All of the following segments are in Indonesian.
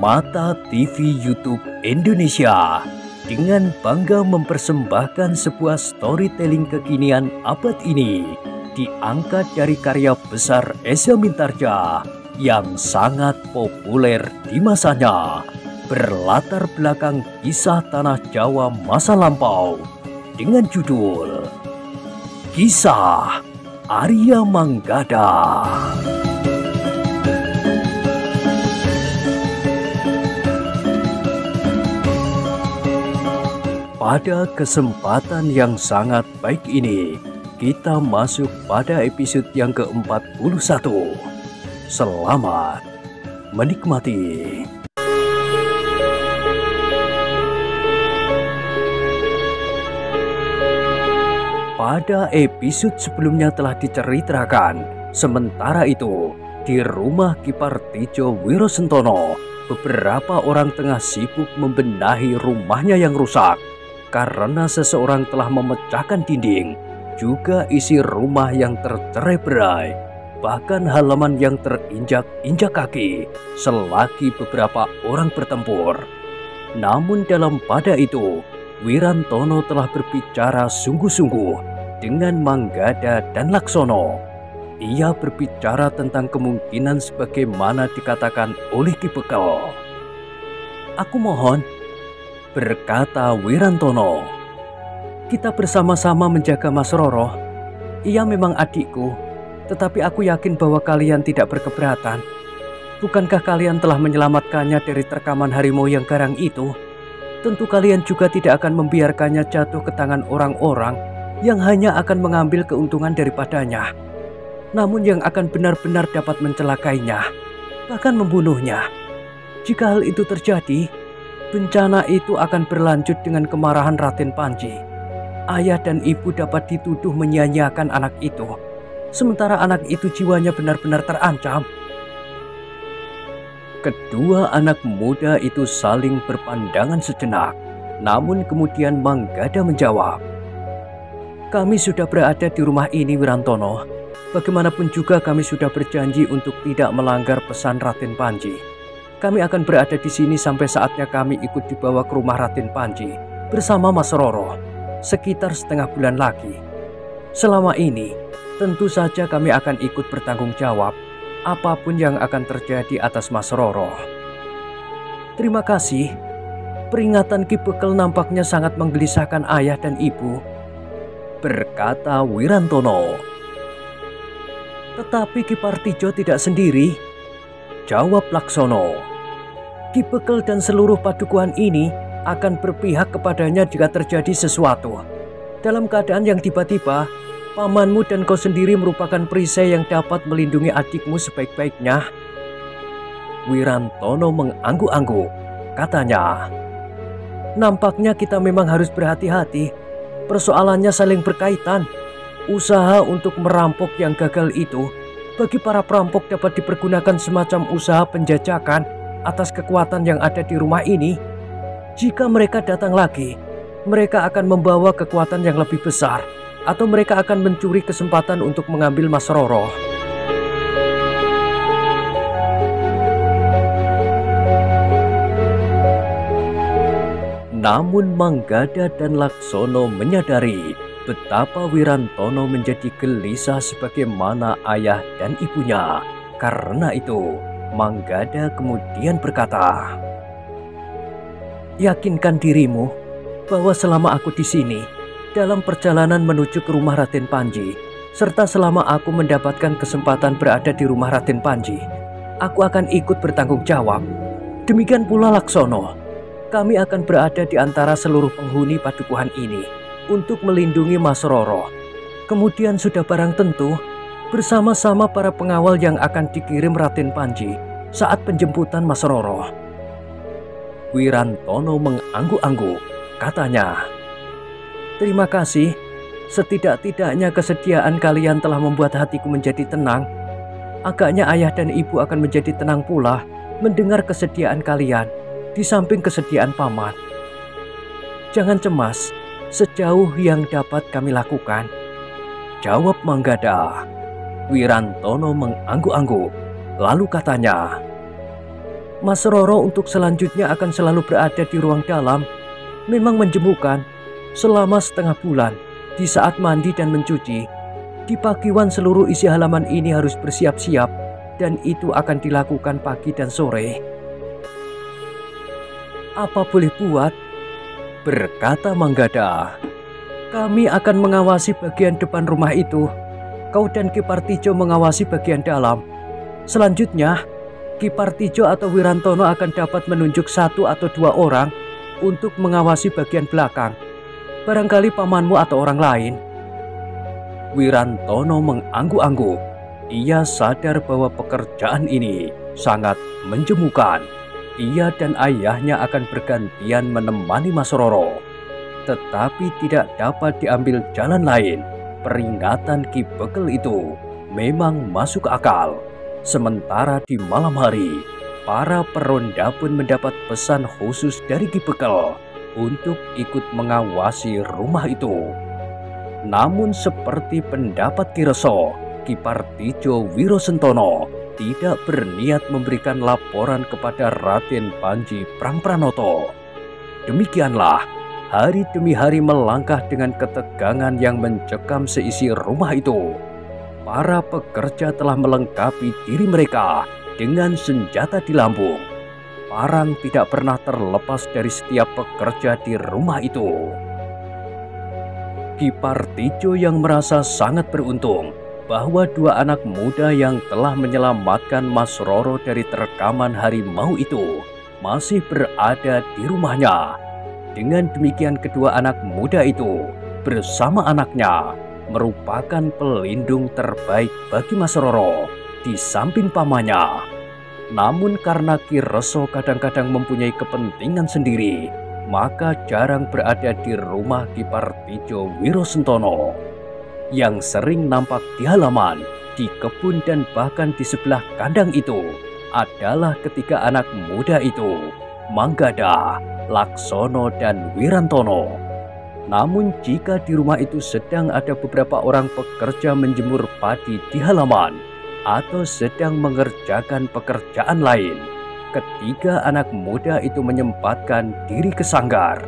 Mata TV YouTube Indonesia dengan bangga mempersembahkan sebuah storytelling kekinian abad ini diangkat dari karya besar Eza Mintarja yang sangat populer di masanya, berlatar belakang kisah tanah Jawa masa lampau dengan judul Kisah Arya Manggada. Pada kesempatan yang sangat baik ini, kita masuk pada episode yang ke-41. Selamat menikmati. Pada episode sebelumnya telah diceritakan, sementara itu di rumah Ki Partijo Wirosentono, beberapa orang tengah sibuk membenahi rumahnya yang rusak karena seseorang telah memecahkan dinding, juga isi rumah yang tercerai-berai, bahkan halaman yang terinjak-injak kaki selagi beberapa orang bertempur. Namun dalam pada itu, Wirantono telah berbicara sungguh-sungguh dengan Manggada dan Laksono. Ia berbicara tentang kemungkinan sebagaimana dikatakan oleh Ki Bekel. "Aku mohon," berkata Wirantono, "kita bersama-sama menjaga Mas Roro. Ia memang adikku, tetapi aku yakin bahwa kalian tidak berkeberatan. Bukankah kalian telah menyelamatkannya dari terkaman harimau yang garang itu? Tentu kalian juga tidak akan membiarkannya jatuh ke tangan orang-orang yang hanya akan mengambil keuntungan daripadanya, namun yang akan benar-benar dapat mencelakainya, bahkan membunuhnya. Jika hal itu terjadi, bencana itu akan berlanjut dengan kemarahan Raden Panji. Ayah dan ibu dapat dituduh menyia-nyiakan anak itu, sementara anak itu jiwanya benar-benar terancam." Kedua anak muda itu saling berpandangan sejenak, namun kemudian Manggada menjawab, "Kami sudah berada di rumah ini, Wirantono. Bagaimanapun juga kami sudah berjanji untuk tidak melanggar pesan Raden Panji. Kami akan berada di sini sampai saatnya kami ikut dibawa ke rumah Raden Panji bersama Mas Roro, sekitar setengah bulan lagi. Selama ini, tentu saja kami akan ikut bertanggung jawab apapun yang akan terjadi atas Mas Roro." "Terima kasih. Peringatan Ki Bekel nampaknya sangat menggelisahkan ayah dan ibu," berkata Wirantono. "Tetapi Ki Partijo tidak sendiri," jawab Laksono. "Ki Bekel dan seluruh padukuhan ini akan berpihak kepadanya jika terjadi sesuatu. Dalam keadaan yang tiba-tiba, pamanmu dan kau sendiri merupakan perisai yang dapat melindungi adikmu sebaik-baiknya." Wirantono mengangguk-angguk. Katanya, "Nampaknya kita memang harus berhati-hati. Persoalannya saling berkaitan. Usaha untuk merampok yang gagal itu bagi para perampok dapat dipergunakan semacam usaha penjajakan atas kekuatan yang ada di rumah ini. Jika mereka datang lagi, mereka akan membawa kekuatan yang lebih besar, atau mereka akan mencuri kesempatan untuk mengambil Mas Roro." Namun Manggada dan Laksono menyadari betapa Wirantono menjadi gelisah sebagaimana ayah dan ibunya. Karena itu, Manggada kemudian berkata, "Yakinkan dirimu bahwa selama aku di sini, dalam perjalanan menuju ke rumah Raden Panji, serta selama aku mendapatkan kesempatan berada di rumah Raden Panji, aku akan ikut bertanggung jawab. Demikian pula Laksono. Kami akan berada di antara seluruh penghuni padukuhan ini untuk melindungi Mas Roro. Kemudian sudah barang tentu, bersama-sama para pengawal yang akan dikirim Raden Panji saat penjemputan Mas Roro." Wirantono mengangguk-angguk. Katanya, "Terima kasih. Setidak-tidaknya kesediaan kalian telah membuat hatiku menjadi tenang. Agaknya ayah dan ibu akan menjadi tenang pula mendengar kesediaan kalian di samping kesediaan paman. Jangan cemas, sejauh yang dapat kami lakukan," jawab Manggada. Wirantono mengangguk-angguk. Lalu katanya, Mas Roro untuk selanjutnya akan selalu berada di ruang dalam. Memang menjemukan selama setengah bulan. Di saat mandi dan mencuci, di pagiwan seluruh isi halaman ini harus bersiap-siap, dan itu akan dilakukan pagi dan sore. Apa boleh buat? Berkata Manggada. Kami akan mengawasi bagian depan rumah itu. Kau dan Ki Partijo mengawasi bagian dalam. Selanjutnya, Ki Partijo atau Wirantono akan dapat menunjuk 1 atau 2 orang untuk mengawasi bagian belakang. Barangkali pamanmu atau orang lain. Wirantono mengangguk-angguk. Ia sadar bahwa pekerjaan ini sangat menjemukan. Ia dan ayahnya akan bergantian menemani Mas Roro. Tetapi tidak dapat diambil jalan lain. Peringatan Ki Bekel itu memang masuk akal. Sementara di malam hari, para peronda pun mendapat pesan khusus dari Ki Bekel untuk ikut mengawasi rumah itu. Namun seperti pendapat Ki Reso, Ki Partijo Wirosentono tidak berniat memberikan laporan kepada Raden Panji Prangpranoto. Demikianlah, hari demi hari melangkah dengan ketegangan yang mencekam seisi rumah itu. Para pekerja telah melengkapi diri mereka dengan senjata di lambung. Parang tidak pernah terlepas dari setiap pekerja di rumah itu. Ki Partijo yang merasa sangat beruntung bahwa 2 anak muda yang telah menyelamatkan Mas Roro dari terkaman harimau itu masih berada di rumahnya. Dengan demikian kedua anak muda itu bersama anaknya merupakan pelindung terbaik bagi Mas Roro di samping pamannya. Namun karena Ki Reso kadang-kadang mempunyai kepentingan sendiri, maka jarang berada di rumah Ki Partijo Wirosentono. Yang sering nampak di halaman, di kebun dan bahkan di sebelah kandang itu adalah ketiga anak muda itu, Manggada, Laksono, dan Wirantono. Namun jika di rumah itu sedang ada beberapa orang pekerja menjemur padi di halaman atau sedang mengerjakan pekerjaan lain, ketiga anak muda itu menyempatkan diri ke sanggar.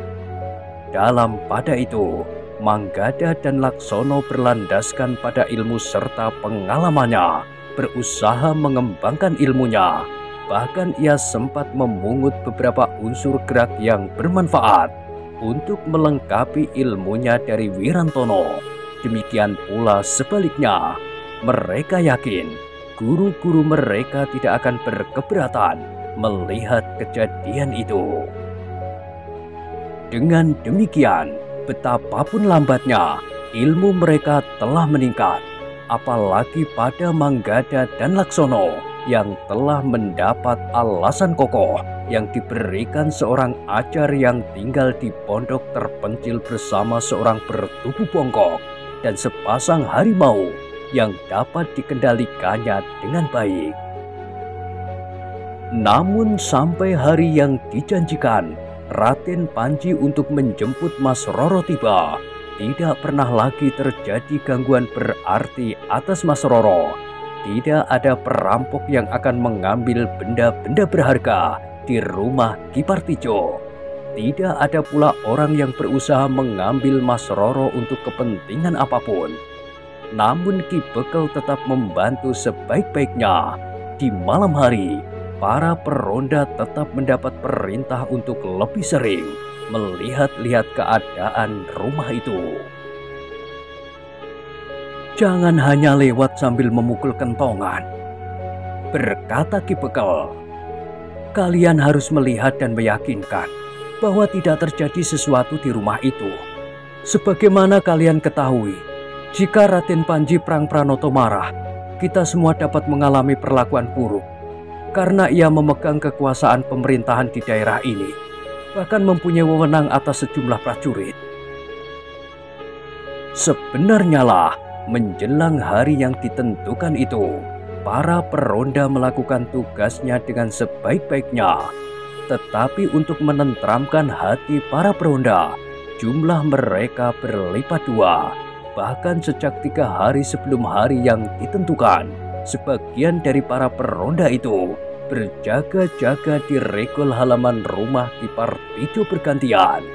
Dalam pada itu, Manggada dan Laksono berlandaskan pada ilmu serta pengalamannya, berusaha mengembangkan ilmunya. Bahkan ia sempat memungut beberapa unsur gerak yang bermanfaat untuk melengkapi ilmunya dari Wirantono. Demikian pula sebaliknya, mereka yakin guru-guru mereka tidak akan berkeberatan melihat kejadian itu. Dengan demikian, betapapun lambatnya, ilmu mereka telah meningkat. Apalagi pada Manggada dan Laksono yang telah mendapat alasan kokoh yang diberikan seorang ajar yang tinggal di pondok terpencil bersama seorang bertubuh bongkok dan sepasang harimau yang dapat dikendalikannya dengan baik. Namun sampai hari yang dijanjikan Raden Panji untuk menjemput Mas Roro tiba, tidak pernah lagi terjadi gangguan berarti atas Mas Roro. Tidak ada perampok yang akan mengambil benda-benda berharga di rumah Ki Partijo. Tidak ada pula orang yang berusaha mengambil Mas Roro untuk kepentingan apapun. Namun Ki Bekel tetap membantu sebaik-baiknya. Di malam hari, para peronda tetap mendapat perintah untuk lebih sering melihat-lihat keadaan rumah itu. Jangan hanya lewat sambil memukul kentongan, berkata Ki Bekel. Kalian harus melihat dan meyakinkan bahwa tidak terjadi sesuatu di rumah itu. Sebagaimana kalian ketahui, jika Raden Panji Prangpranoto marah, kita semua dapat mengalami perlakuan buruk karena ia memegang kekuasaan pemerintahan di daerah ini, bahkan mempunyai wewenang atas sejumlah prajurit. Sebenarnya lah, menjelang hari yang ditentukan itu, para peronda melakukan tugasnya dengan sebaik-baiknya. Tetapi untuk menenteramkan hati para peronda, jumlah mereka berlipat 2. Bahkan sejak 3 hari sebelum hari yang ditentukan, sebagian dari para peronda itu berjaga-jaga di regol halaman rumah Ki Partijo bergantian.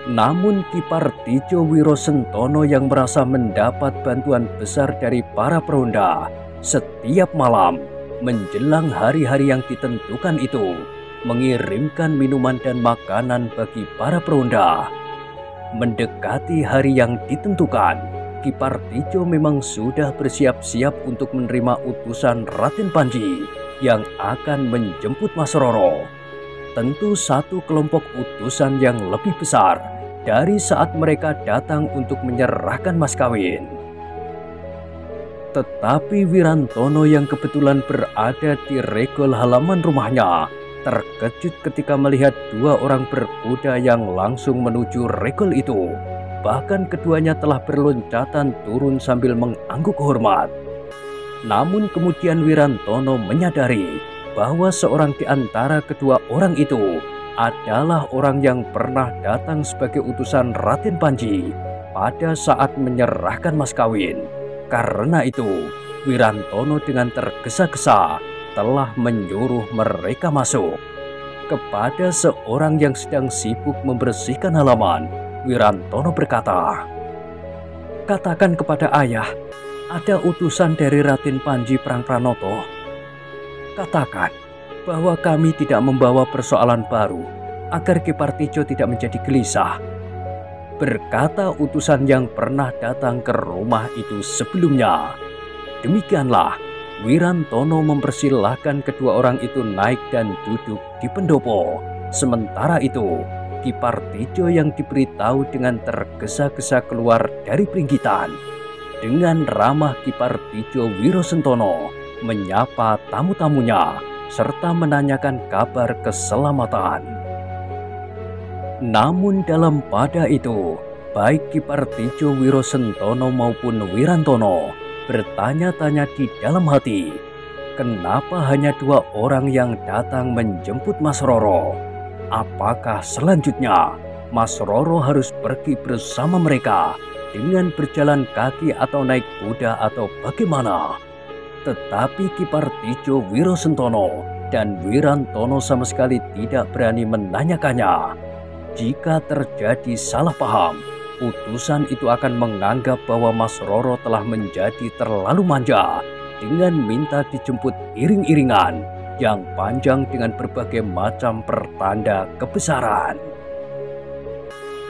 Namun Ki Partijo Wirosentono yang merasa mendapat bantuan besar dari para peronda setiap malam menjelang hari-hari yang ditentukan itu mengirimkan minuman dan makanan bagi para peronda. Mendekati hari yang ditentukan, Ki Partijo memang sudah bersiap-siap untuk menerima utusan Raden Panji yang akan menjemput Mas Roro. Tentu satu kelompok utusan yang lebih besar dari saat mereka datang untuk menyerahkan mas kawin. Tetapi Wirantono yang kebetulan berada di regol halaman rumahnya terkejut ketika melihat dua orang berkuda yang langsung menuju regol itu. Bahkan keduanya telah berloncatan turun sambil mengangguk hormat. Namun kemudian Wirantono menyadari bahwa seorang di antara kedua orang itu adalah orang yang pernah datang sebagai utusan Raden Panji pada saat menyerahkan mas kawin. Karena itu, Wirantono dengan tergesa-gesa telah menyuruh mereka masuk. Kepada seorang yang sedang sibuk membersihkan halaman, Wirantono berkata, "Katakan kepada ayah, ada utusan dari Raden Panji Prangpranoto. Katakan bahwa kami tidak membawa persoalan baru agar Ki Partijo tidak menjadi gelisah," berkata utusan yang pernah datang ke rumah itu sebelumnya. Demikianlah Wirantono mempersilahkan kedua orang itu naik dan duduk di pendopo. Sementara itu Ki Partijo yang diberitahu dengan tergesa-gesa keluar dari peringgitan. Dengan ramah Ki Partijo Wirosentono menyapa tamu-tamunya serta menanyakan kabar keselamatan. Namun dalam pada itu, baik Ki Partijo Wirosentono maupun Wirantono bertanya-tanya di dalam hati, kenapa hanya dua orang yang datang menjemput Mas Roro? Apakah selanjutnya Mas Roro harus pergi bersama mereka dengan berjalan kaki atau naik kuda atau bagaimana? Tetapi Ki Partijo Wirosentono dan Wirantono sama sekali tidak berani menanyakannya. Jika terjadi salah paham, utusan itu akan menganggap bahwa Mas Roro telah menjadi terlalu manja dengan minta dijemput iring-iringan yang panjang dengan berbagai macam pertanda kebesaran.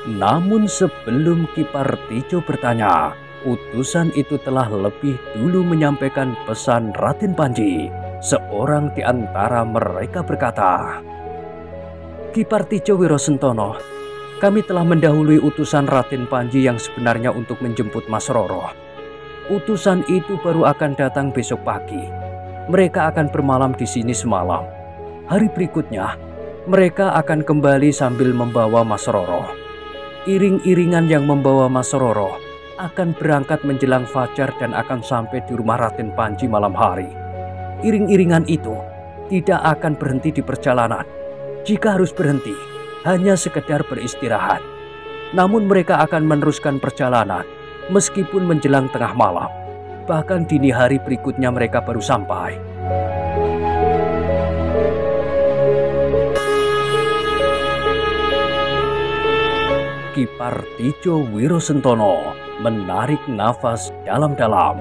Namun sebelum Ki Partijo bertanya, utusan itu telah lebih dulu menyampaikan pesan Raden Panji. Seorang di antara mereka berkata, "Ki Partijo Wirosentono, kami telah mendahului utusan Raden Panji yang sebenarnya untuk menjemput Mas Roro. Utusan itu baru akan datang besok pagi. Mereka akan bermalam di sini semalam. Hari berikutnya, mereka akan kembali sambil membawa Mas Roro. Iring-iringan yang membawa Mas Roro akan berangkat menjelang fajar dan akan sampai di rumah Raden Panji malam hari. Iring-iringan itu tidak akan berhenti di perjalanan. Jika harus berhenti, hanya sekedar beristirahat. Namun mereka akan meneruskan perjalanan meskipun menjelang tengah malam. Bahkan dini hari berikutnya mereka baru sampai." Ki Partijo Wirosentono menarik nafas dalam-dalam.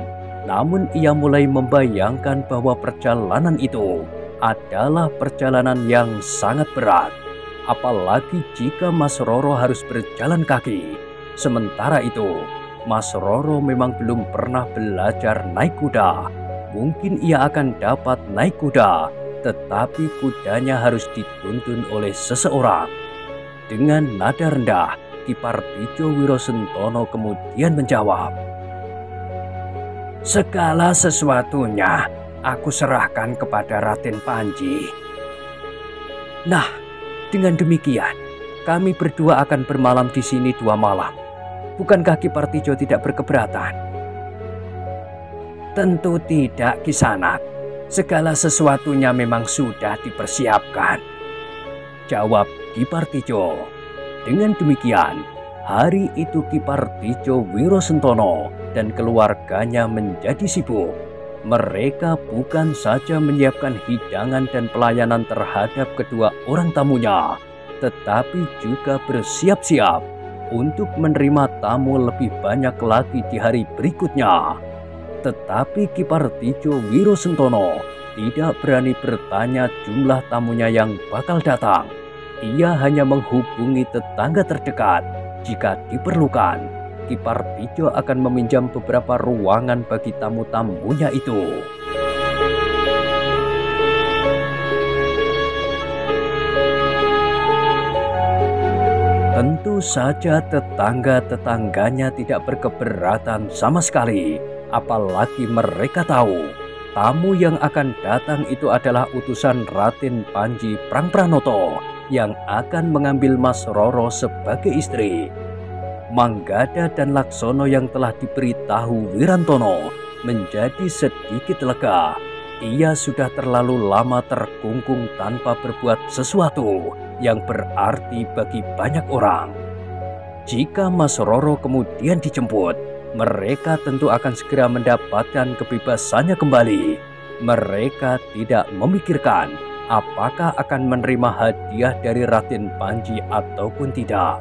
Namun ia mulai membayangkan bahwa perjalanan itu adalah perjalanan yang sangat berat. Apalagi jika Mas Roro harus berjalan kaki. Sementara itu, Mas Roro memang belum pernah belajar naik kuda. Mungkin ia akan dapat naik kuda, tetapi kudanya harus dituntun oleh seseorang. Dengan nada rendah, Ki Partijo Wirosentono kemudian menjawab, "Segala sesuatunya aku serahkan kepada Raden Panji. Nah, dengan demikian, kami berdua akan bermalam di sini 2 malam. Bukankah Ki Partijo tidak berkeberatan?" "Tentu tidak, Kisanak. Segala sesuatunya memang sudah dipersiapkan," jawab Ki Partijo. Dengan demikian, hari itu Ki Partijo Wirosentono dan keluarganya menjadi sibuk. Mereka bukan saja menyiapkan hidangan dan pelayanan terhadap kedua orang tamunya, tetapi juga bersiap-siap untuk menerima tamu lebih banyak lagi di hari berikutnya. Tetapi Ki Partijo Wiro Sentono tidak berani bertanya jumlah tamunya yang bakal datang. Ia hanya menghubungi tetangga terdekat. Jika diperlukan, Ki Partijo akan meminjam beberapa ruangan bagi tamu-tamunya itu. Tentu saja tetangga-tetangganya tidak berkeberatan sama sekali, apalagi mereka tahu tamu yang akan datang itu adalah utusan Raden Panji Prangpranoto yang akan mengambil Mas Roro sebagai istri. Manggada dan Laksono yang telah diberitahu Wirantono menjadi sedikit lega. Ia sudah terlalu lama terkungkung tanpa berbuat sesuatu yang berarti bagi banyak orang. Jika Mas Roro kemudian dijemput, mereka tentu akan segera mendapatkan kebebasannya kembali. Mereka tidak memikirkan apakah akan menerima hadiah dari Raden Panji ataupun tidak.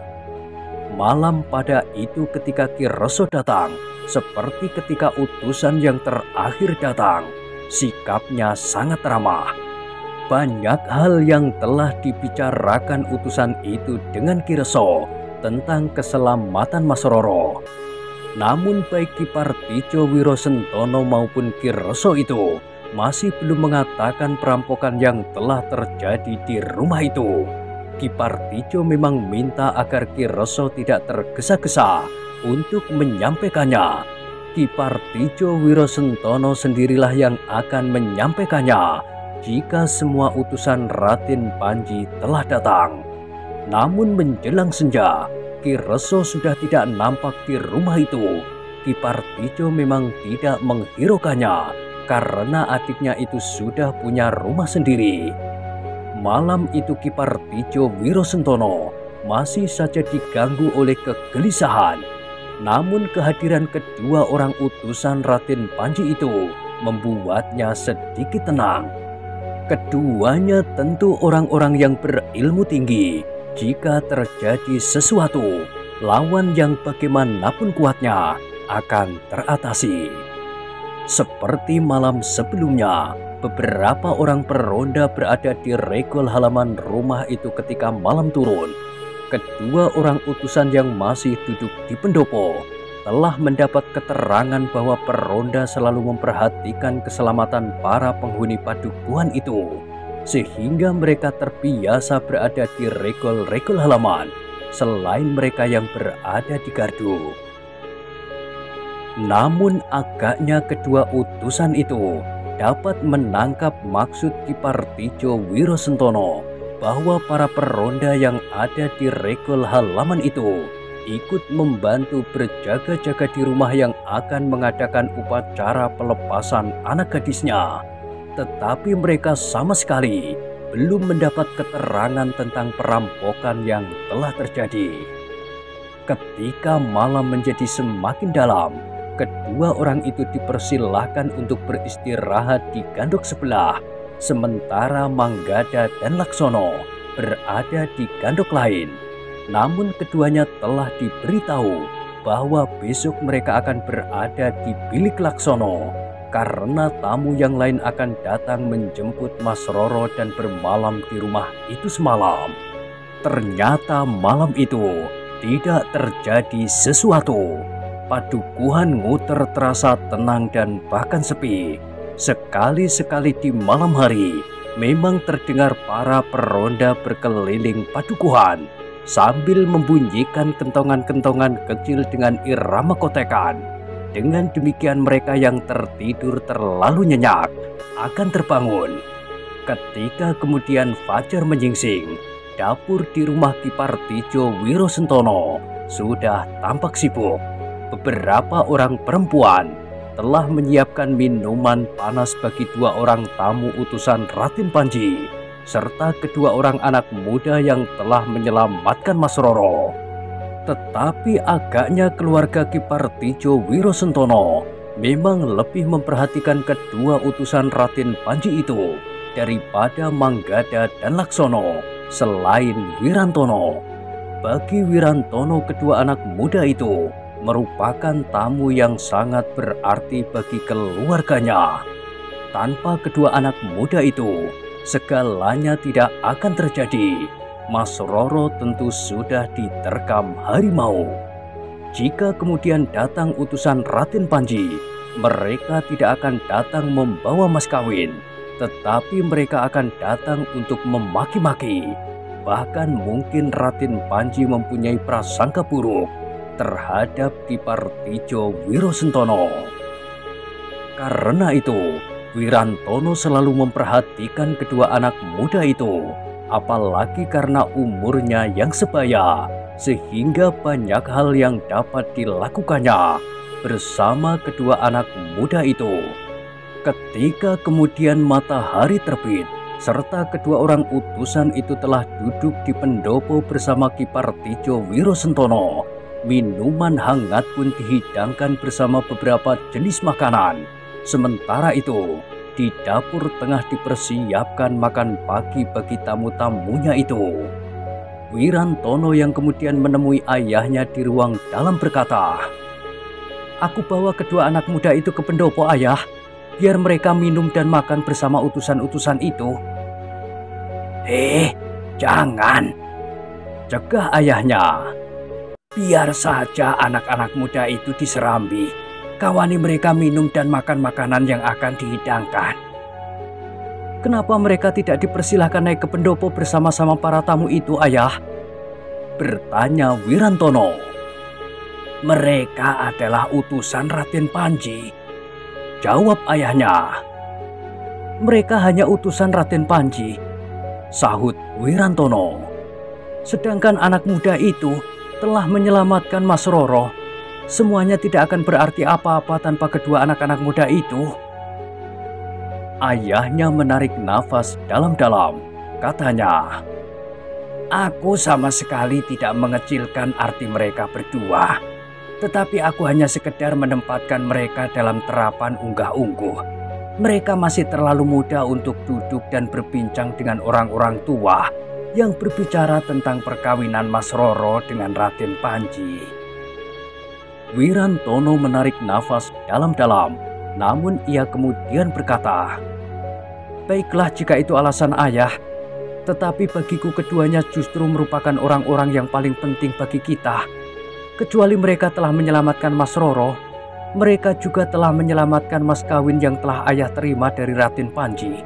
Malam pada itu ketika Ki Reso datang, seperti ketika utusan yang terakhir datang, sikapnya sangat ramah. Banyak hal yang telah dibicarakan utusan itu dengan Ki Reso tentang keselamatan Mas Roro. Namun baik Ki Partijo Wiro Sentono maupun Ki Reso itu masih belum mengatakan perampokan yang telah terjadi di rumah itu. Ki Partijo memang minta agar Ki Reso tidak tergesa-gesa untuk menyampaikannya. Ki Partijo Wiro Sentono sendirilah yang akan menyampaikannya jika semua utusan Raden Panji telah datang. Namun menjelang senja, Ki Reso sudah tidak nampak di rumah itu. Ki Partijo memang tidak menghiraukannya karena adiknya itu sudah punya rumah sendiri. Malam itu Ki Partijo Wiro Sentono masih saja diganggu oleh kegelisahan. Namun kehadiran kedua orang utusan Raden Panji itu membuatnya sedikit tenang. Keduanya tentu orang-orang yang berilmu tinggi. Jika terjadi sesuatu, lawan yang bagaimanapun kuatnya akan teratasi. Seperti malam sebelumnya, beberapa orang peronda berada di regol halaman rumah itu ketika malam turun. Kedua orang utusan yang masih duduk di pendopo telah mendapat keterangan bahwa peronda selalu memperhatikan keselamatan para penghuni padukuhan itu, sehingga mereka terbiasa berada di regol-regol halaman selain mereka yang berada di gardu. Namun agaknya kedua utusan itu dapat menangkap maksud Ki Partijo Wiro Sentono bahwa para peronda yang ada di regol halaman itu ikut membantu berjaga-jaga di rumah yang akan mengadakan upacara pelepasan anak gadisnya. Tetapi mereka sama sekali belum mendapat keterangan tentang perampokan yang telah terjadi. Ketika malam menjadi semakin dalam, kedua orang itu dipersilahkan untuk beristirahat di gandok sebelah, sementara Manggada dan Laksono berada di gandok lain. Namun keduanya telah diberitahu bahwa besok mereka akan berada di bilik Laksono karena tamu yang lain akan datang menjemput Mas Roro dan bermalam di rumah itu semalam. Ternyata malam itu tidak terjadi sesuatu. Padukuhan Nguter terasa tenang dan bahkan sepi. Sekali-sekali di malam hari memang terdengar para peronda berkeliling padukuhan sambil membunyikan kentongan-kentongan kecil dengan irama kotekan. Dengan demikian mereka yang tertidur terlalu nyenyak akan terbangun. Ketika kemudian fajar menyingsing, dapur di rumah Ki Partijo Wiro Sentono sudah tampak sibuk. Beberapa orang perempuan telah menyiapkan minuman panas bagi dua orang tamu utusan Raden Panji, serta kedua orang anak muda yang telah menyelamatkan Mas Roro. Tetapi agaknya keluarga Ki Partijo Wiro Sentono memang lebih memperhatikan kedua utusan Raden Panji itu daripada Manggada dan Laksono selain Wirantono. Bagi Wirantono, kedua anak muda itu merupakan tamu yang sangat berarti bagi keluarganya. Tanpa kedua anak muda itu, segalanya tidak akan terjadi. Mas Roro tentu sudah diterkam harimau. Jika kemudian datang utusan Raden Panji, mereka tidak akan datang membawa mas kawin, tetapi mereka akan datang untuk memaki-maki. Bahkan mungkin Raden Panji mempunyai prasangka buruk terhadap Ki Partijo Wirosentono. Karena itu, Wirantono selalu memperhatikan kedua anak muda itu, apalagi karena umurnya yang sebaya, sehingga banyak hal yang dapat dilakukannya bersama kedua anak muda itu. Ketika kemudian matahari terbit, serta kedua orang utusan itu telah duduk di pendopo bersama Ki Partijo Wirosentono, minuman hangat pun dihidangkan bersama beberapa jenis makanan. Sementara itu, di dapur tengah dipersiapkan makan pagi bagi tamu-tamunya itu. Wirantono yang kemudian menemui ayahnya di ruang dalam berkata, "Aku bawa kedua anak muda itu ke pendopo, ayah, biar mereka minum dan makan bersama utusan-utusan itu." Jangan," cegah ayahnya. "Biar saja anak-anak muda itu diserambi. Kawani mereka minum dan makan makanan yang akan dihidangkan." "Kenapa mereka tidak dipersilahkan naik ke pendopo bersama-sama para tamu itu, ayah?" bertanya Wirantono. "Mereka adalah utusan Raden Panji," jawab ayahnya. "Mereka hanya utusan Raden Panji," sahut Wirantono. "Sedangkan anak muda itu telah menyelamatkan Mas Roro. Semuanya tidak akan berarti apa-apa tanpa kedua anak-anak muda itu." Ayahnya menarik nafas dalam-dalam. Katanya, "Aku sama sekali tidak mengecilkan arti mereka berdua. Tetapi aku hanya sekedar menempatkan mereka dalam terapan unggah-ungguh. Mereka masih terlalu muda untuk duduk dan berbincang dengan orang-orang tua yang berbicara tentang perkawinan Mas Roro dengan Raden Panji." Wirantono menarik nafas dalam-dalam, namun ia kemudian berkata, "Baiklah jika itu alasan ayah, tetapi bagiku keduanya justru merupakan orang-orang yang paling penting bagi kita. Kecuali mereka telah menyelamatkan Mas Roro, mereka juga telah menyelamatkan mas kawin yang telah ayah terima dari Raden Panji."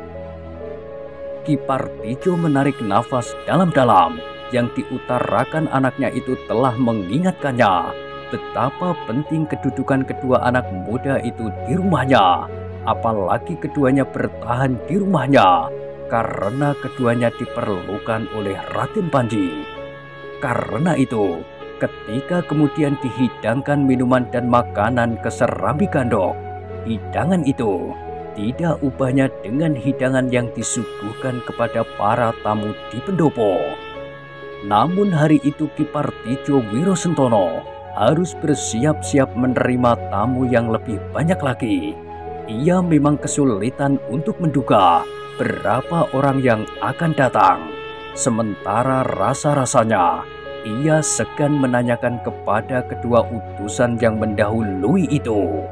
Ki Partijo menarik nafas dalam-dalam. Yang diutarakan anaknya itu telah mengingatkannya betapa penting kedudukan kedua anak muda itu di rumahnya, apalagi keduanya bertahan di rumahnya karena keduanya diperlukan oleh Raden Panji. Karena itu, ketika kemudian dihidangkan minuman dan makanan ke Serambi Gandok, hidangan itu tidak ubahnya dengan hidangan yang disuguhkan kepada para tamu di pendopo. Namun hari itu Ki Partijo Wirosentono harus bersiap-siap menerima tamu yang lebih banyak lagi. Ia memang kesulitan untuk menduga berapa orang yang akan datang. Sementara rasa-rasanya ia segan menanyakan kepada kedua utusan yang mendahului itu.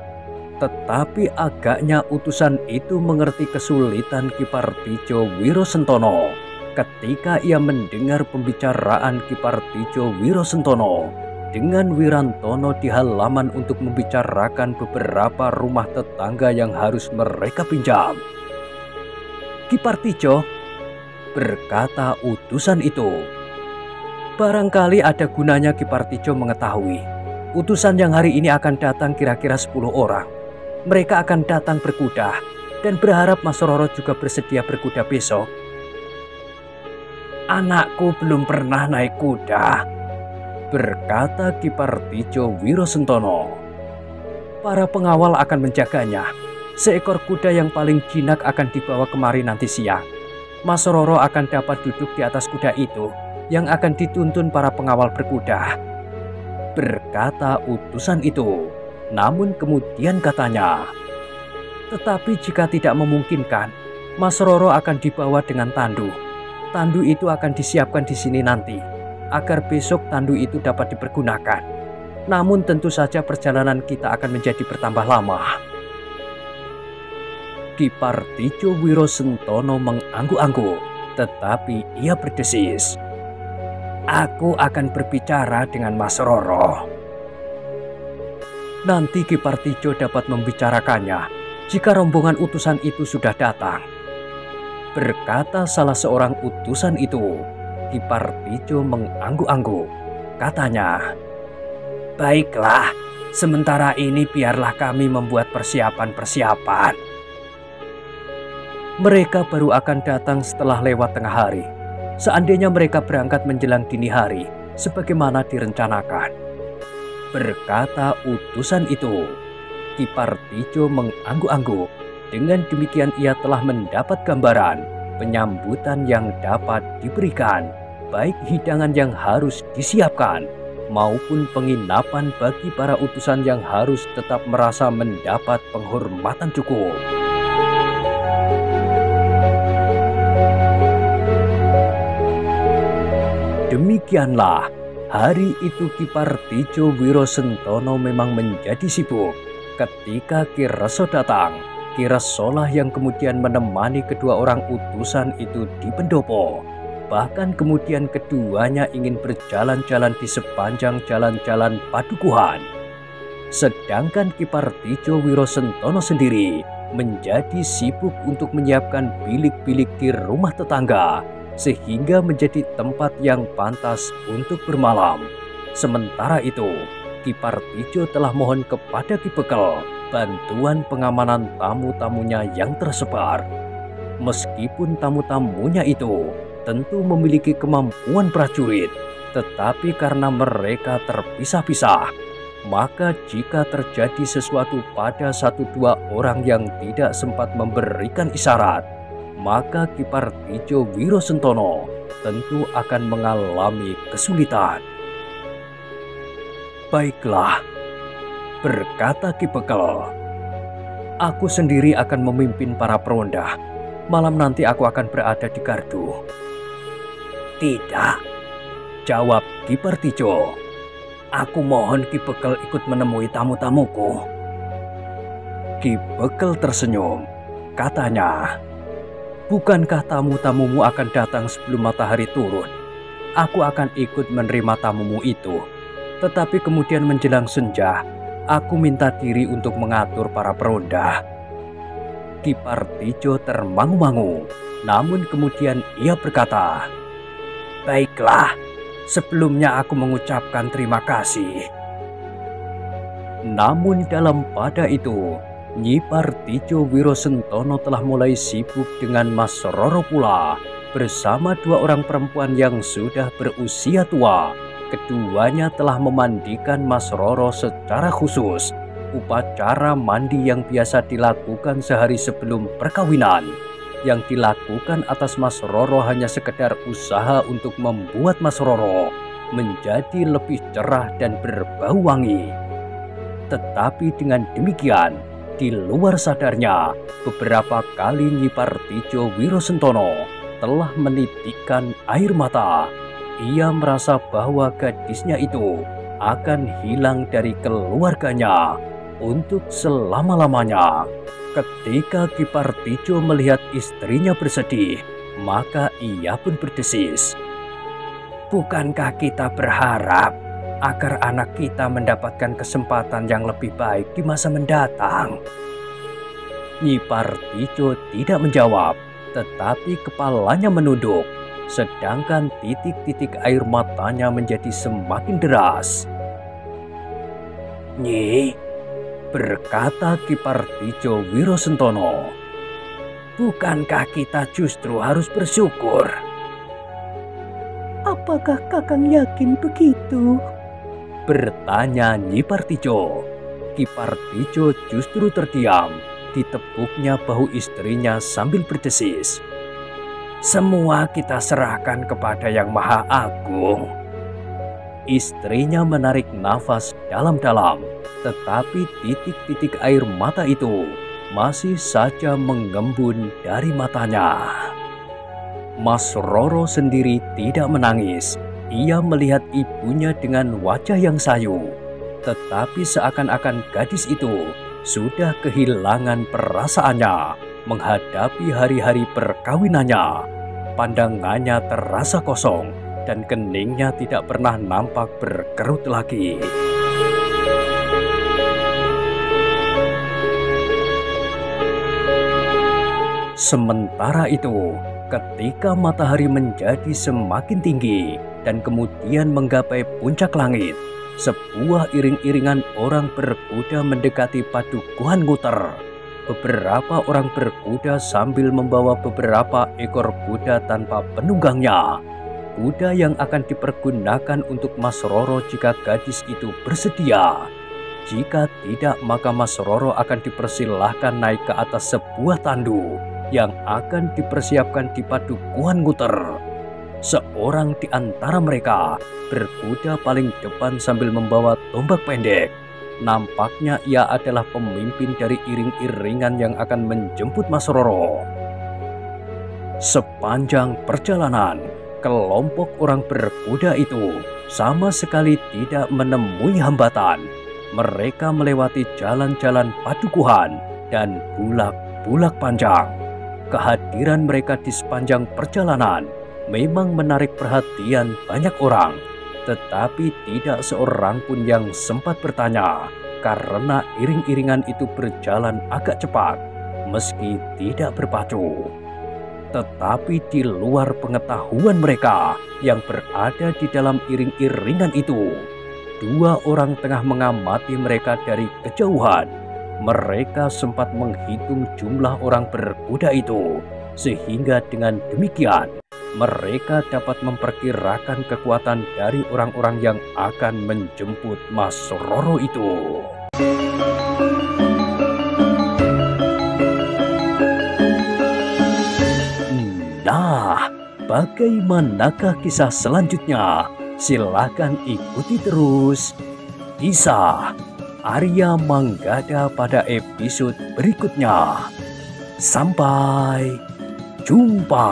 Tetapi agaknya utusan itu mengerti kesulitan Ki Partijo Wirosentono ketika ia mendengar pembicaraan Ki Partijo Wirosentono dengan Wirantono di halaman untuk membicarakan beberapa rumah tetangga yang harus mereka pinjam. "Ki Partijo," berkata utusan itu, "barangkali ada gunanya Ki Partijo mengetahui. Utusan yang hari ini akan datang kira-kira 10 orang. Mereka akan datang berkuda dan berharap Mas Roro juga bersedia berkuda besok." "Anakku belum pernah naik kuda," berkata Ki Partijo Wirosentono. "Para pengawal akan menjaganya. Seekor kuda yang paling jinak akan dibawa kemari nanti siang. Mas Roro akan dapat duduk di atas kuda itu yang akan dituntun para pengawal berkuda," berkata utusan itu. Namun kemudian katanya, "Tetapi jika tidak memungkinkan, Mas Roro akan dibawa dengan tandu. Tandu itu akan disiapkan di sini nanti, agar besok tandu itu dapat dipergunakan. Namun tentu saja perjalanan kita akan menjadi bertambah lama." Ki Partijo Wirosentono mengangguk-angguk, tetapi ia berdesis, "Aku akan berbicara dengan Mas Roro." Nanti Ki Partijo dapat membicarakannya jika rombongan utusan itu sudah datang, berkata salah seorang utusan itu. Ki Partijo mengangguk-angguk. Katanya, "Baiklah, sementara ini biarlah kami membuat persiapan-persiapan." Mereka baru akan datang setelah lewat tengah hari. Seandainya mereka berangkat menjelang dini hari, sebagaimana direncanakan, berkata utusan itu. Ki Partijo mengangguk-angguk. Dengan demikian ia telah mendapat gambaran penyambutan yang dapat diberikan, baik hidangan yang harus disiapkan, maupun penginapan bagi para utusan yang harus tetap merasa mendapat penghormatan cukup. Demikianlah, hari itu Ki Partijo Wirosentono memang menjadi sibuk. Ketika Ki Reso datang, Ki Resolah yang kemudian menemani kedua orang utusan itu di pendopo. Bahkan kemudian keduanya ingin berjalan-jalan di sepanjang jalan-jalan Padukuhan. Sedangkan Ki Partijo Wirosentono sendiri menjadi sibuk untuk menyiapkan bilik-bilik di rumah tetangga, sehingga menjadi tempat yang pantas untuk bermalam. Sementara itu, Ki Partijo telah mohon kepada Ki Bekel bantuan pengamanan tamu-tamunya yang tersebar. Meskipun tamu-tamunya itu tentu memiliki kemampuan prajurit, tetapi karena mereka terpisah-pisah, maka jika terjadi sesuatu pada satu dua orang yang tidak sempat memberikan isyarat, maka Ki Partijo Wirosentono tentu akan mengalami kesulitan. "Baiklah," berkata Ki Bekel, "aku sendiri akan memimpin para peronda. Malam nanti aku akan berada di gardu." "Tidak," jawab Ki Partijo. "Aku mohon Ki Bekel ikut menemui tamu-tamuku." Ki Bekel tersenyum. Katanya, "Bukankah tamu-tamumu akan datang sebelum matahari turun? Aku akan ikut menerima tamumu itu. Tetapi kemudian menjelang senja, aku minta diri untuk mengatur para peronda." Ki Partijo termangu-mangu, namun kemudian ia berkata, "Baiklah, sebelumnya aku mengucapkan terima kasih." Namun dalam pada itu, Nyi Partijo Wirosentono telah mulai sibuk dengan Mas Roro pula, bersama dua orang perempuan yang sudah berusia tua. Keduanya telah memandikan Mas Roro secara khusus, upacara mandi yang biasa dilakukan sehari sebelum perkawinan. Yang dilakukan atas Mas Roro hanya sekedar usaha untuk membuat Mas Roro menjadi lebih cerah dan berbau wangi. Tetapi dengan demikian, di luar sadarnya, beberapa kali Nyi Partijo Wirosentono telah menitikkan air mata. Ia merasa bahwa gadisnya itu akan hilang dari keluarganya untuk selama-lamanya. Ketika Ki Partijo melihat istrinya bersedih, maka ia pun berdesis, "Bukankah kita berharap agar anak kita mendapatkan kesempatan yang lebih baik di masa mendatang?" Nyi Partijo tidak menjawab, tetapi kepalanya menunduk, sedangkan titik-titik air matanya menjadi semakin deras. "Nyi," berkata Ki Partijo Wirosentono, "bukankah kita justru harus bersyukur?" "Apakah Kakang yakin begitu?" bertanya Nyi Partijo. Ki Partijo justru terdiam. Ditepuknya bahu istrinya sambil berdesis, "Semua kita serahkan kepada Yang Maha Agung." Istrinya menarik nafas dalam-dalam, tetapi titik-titik air mata itu masih saja mengembun dari matanya. Mas Roro sendiri tidak menangis. Ia melihat ibunya dengan wajah yang sayu, tetapi seakan-akan gadis itu sudah kehilangan perasaannya menghadapi hari-hari perkawinannya. Pandangannya terasa kosong dan keningnya tidak pernah nampak berkerut lagi. Sementara itu, ketika matahari menjadi semakin tinggi dan kemudian menggapai puncak langit, sebuah iring-iringan orang berkuda mendekati padukuhan Nguter. Beberapa orang berkuda sambil membawa beberapa ekor kuda tanpa penunggangnya. Kuda yang akan dipergunakan untuk Mas Roro jika gadis itu bersedia. Jika tidak, maka Mas Roro akan dipersilahkan naik ke atas sebuah tandu yang akan dipersiapkan di padukuhan Nguter. Seorang di antara mereka berkuda paling depan sambil membawa tombak pendek. Nampaknya ia adalah pemimpin dari iring-iringan yang akan menjemput Mas Roro. Sepanjang perjalanan, kelompok orang berkuda itu sama sekali tidak menemui hambatan. Mereka melewati jalan-jalan padukuhan dan bulak-bulak panjang. Kehadiran mereka di sepanjang perjalanan memang menarik perhatian banyak orang, tetapi tidak seorang pun yang sempat bertanya karena iring-iringan itu berjalan agak cepat meski tidak berpacu. Tetapi di luar pengetahuan mereka yang berada di dalam iring-iringan itu, dua orang tengah mengamati mereka dari kejauhan. Mereka sempat menghitung jumlah orang berkuda itu, sehingga dengan demikian mereka dapat memperkirakan kekuatan dari orang-orang yang akan menjemput Mas Roro itu. Nah, bagaimanakah kisah selanjutnya? Silakan ikuti terus kisah Arya Manggada pada episode berikutnya. Sampai jumpa.